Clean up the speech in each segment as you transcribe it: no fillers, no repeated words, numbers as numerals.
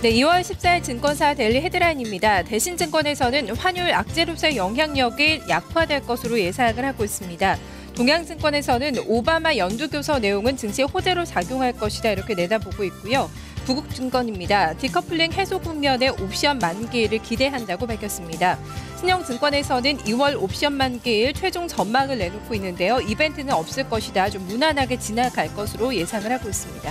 네, 2월 14일 증권사 데일리 헤드라인입니다. 대신증권에서는 환율 악재로서의 영향력이 약화될 것으로 예상을 하고 있습니다. 동양증권에서는 오바마 연두교서 내용은 증시에 호재로 작용할 것이다 이렇게 내다보고 있고요. 부국증권입니다. 디커플링 해소 국면의 옵션 만기일을 기대한다고 밝혔습니다. 신영증권에서는 2월 옵션 만기일 최종 전망을 내놓고 있는데요. 이벤트는 없을 것이다. 좀 무난하게 지나갈 것으로 예상을 하고 있습니다.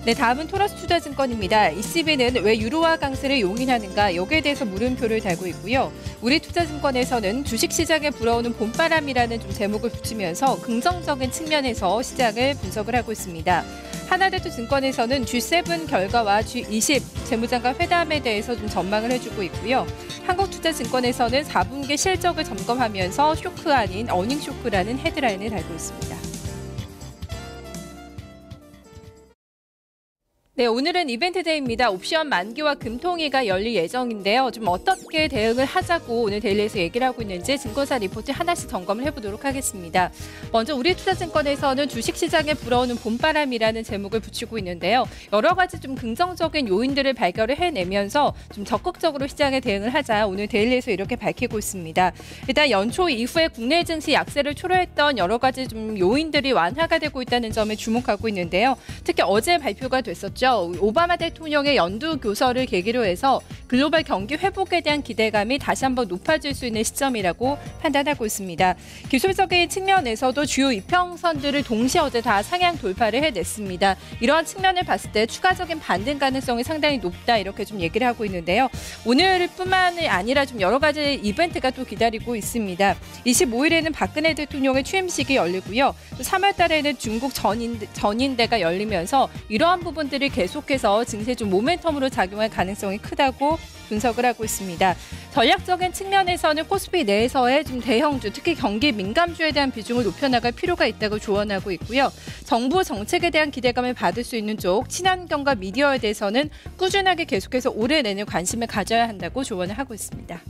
네, 다음은 토러스투자증권입니다. ECB는 왜 유로화 강세를 용인하는가 여기에 대해서 물음표를 달고 있고요. 우리투자증권에서는 주식시장에 불어오는 봄바람이라는 좀 제목을 붙이면서 긍정적인 측면에서 시장을 분석을 하고 있습니다. 하나대투증권에서는 G7 결과와 G20 재무장관 회담에 대해서 좀 전망을 해주고 있고요. 한국투자증권에서는 4분기 실적을 점검하면서 쇼크 아닌 어닝 쇼크라는 헤드라인을 달고 있습니다. 네, 오늘은 이벤트데이입니다. 옵션 만기와 금통위가 열릴 예정인데요. 좀 어떻게 대응을 하자고 오늘 데일리에서 얘기를 하고 있는지 증권사 리포트 하나씩 점검을 해보도록 하겠습니다. 먼저 우리투자증권에서는 주식시장에 불어오는 봄바람이라는 제목을 붙이고 있는데요. 여러 가지 좀 긍정적인 요인들을 발견을 해내면서 좀 적극적으로 시장에 대응을 하자 오늘 데일리에서 이렇게 밝히고 있습니다. 일단 연초 이후에 국내 증시 약세를 초래했던 여러 가지 좀 요인들이 완화가 되고 있다는 점에 주목하고 있는데요. 특히 어제 발표가 됐었죠. 오바마 대통령의 연두 교서를 계기로 해서 글로벌 경기 회복에 대한 기대감이 다시 한번 높아질 수 있는 시점이라고 판단하고 있습니다. 기술적인 측면에서도 주요 이평선들을 동시에 어제 다 상향 돌파를 해냈습니다. 이러한 측면을 봤을 때 추가적인 반등 가능성이 상당히 높다 이렇게 좀 얘기를 하고 있는데요. 오늘뿐만 아니라 좀 여러 가지 이벤트가 또 기다리고 있습니다. 25일에는 박근혜 대통령의 취임식이 열리고요. 3월 달에는 중국 전인대가 열리면서 이러한 부분들이 계속해서 증시에 좀 모멘텀으로 작용할 가능성이 크다고 분석을 하고 있습니다. 전략적인 측면에서는 코스피 내에서의 좀 대형주, 특히 경기 민감주에 대한 비중을 높여나갈 필요가 있다고 조언하고 있고요. 정부 정책에 대한 기대감을 받을 수 있는 쪽 친환경과 미디어에 대해서는 꾸준하게 계속해서 올해 내내 관심을 가져야 한다고 조언을 하고 있습니다.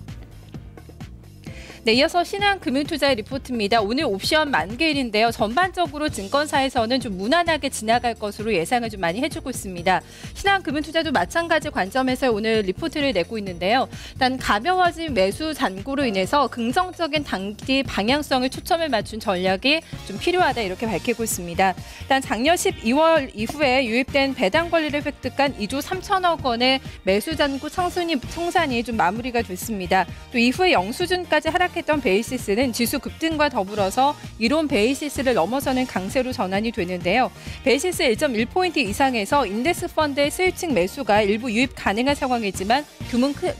네, 이어서 신한금융투자의 리포트입니다. 오늘 옵션 만기일인데요. 전반적으로 증권사에서는 좀 무난하게 지나갈 것으로 예상을 좀 많이 해주고 있습니다. 신한금융투자도 마찬가지 관점에서 오늘 리포트를 내고 있는데요. 일단 가벼워진 매수 잔고로 인해서 긍정적인 단기 방향성을 초점을 맞춘 전략이 좀 필요하다 이렇게 밝히고 있습니다. 일단 작년 12월 이후에 유입된 배당 권리를 획득한 2조 3천억 원의 매수 잔고 청산이 좀 마무리가 됐습니다. 또 이후에 영수준까지 하락 했던 베이시스는 지수 급등과 더불어서 이론 베이시스를 넘어서는 강세로 전환이 되는데요. 베이시스 1.1포인트 이상에서 인덱스 펀드의 스위칭 매수가 일부 유입 가능한 상황이지만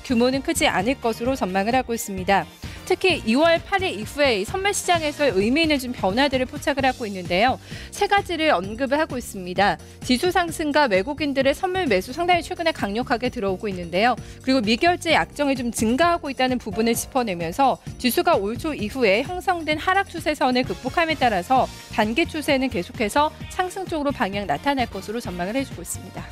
규모는 크지 않을 것으로 전망을 하고 있습니다. 특히 2월 8일 이후에 선물 시장에서의 의미 있는 좀 변화들을 포착을 하고 있는데요. 세 가지를 언급을 하고 있습니다. 지수 상승과 외국인들의 선물 매수 상당히 최근에 강력하게 들어오고 있는데요. 그리고 미결제 약정이 좀 증가하고 있다는 부분을 짚어내면서 지수가 올 초 이후에 형성된 하락 추세선을 극복함에 따라서 단기 추세는 계속해서 상승 쪽으로 방향 나타날 것으로 전망을 해주고 있습니다.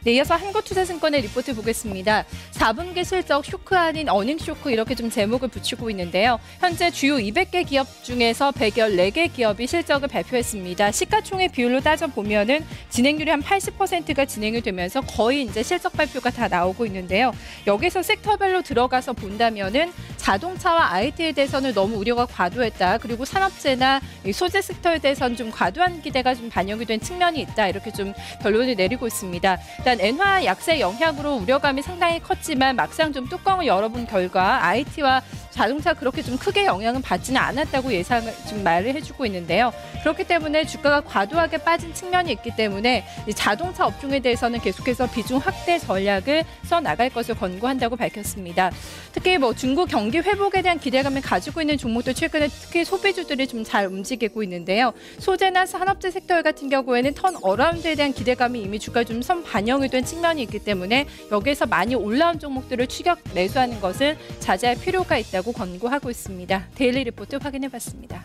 네, 이어서 한국투자증권의 리포트 보겠습니다. 4분기 실적 쇼크 아닌 어닝 쇼크 이렇게 좀 제목을 붙이고 있는데요. 현재 주요 200개 기업 중에서 114개 기업이 실적을 발표했습니다. 시가총액 비율로 따져보면은 진행률이 한 80%가 진행이 되면서 거의 이제 실적 발표가 다 나오고 있는데요. 여기서 섹터별로 들어가서 본다면은 자동차와 IT에 대해서는 너무 우려가 과도했다. 그리고 산업재나 소재 섹터에 대해서는 좀 과도한 기대가 좀 반영이 된 측면이 있다. 이렇게 좀 결론을 내리고 있습니다. 일단 엔화 약세 영향으로 우려감이 상당히 컸지만 막상 좀 뚜껑을 열어본 결과 IT와 자동차 그렇게 좀 크게 영향은 받지는 않았다고 예상을 좀 말을 해주고 있는데요. 그렇기 때문에 주가가 과도하게 빠진 측면이 있기 때문에 자동차 업종에 대해서는 계속해서 비중 확대 전략을 써나갈 것을 권고한다고 밝혔습니다. 특히 중국 경기 회복에 대한 기대감을 가지고 있는 종목도 최근에 특히 소비주들이 좀 잘 움직이고 있는데요. 소재나 산업재 섹터 같은 경우에는 턴어라운드에 대한 기대감이 이미 주가에 좀 선 반영이 된 측면이 있기 때문에 여기에서 많이 올라온 종목들을 추격 매수하는 것을 자제할 필요가 있다고 권고하고 있습니다. 데일리 리포트 확인해봤습니다.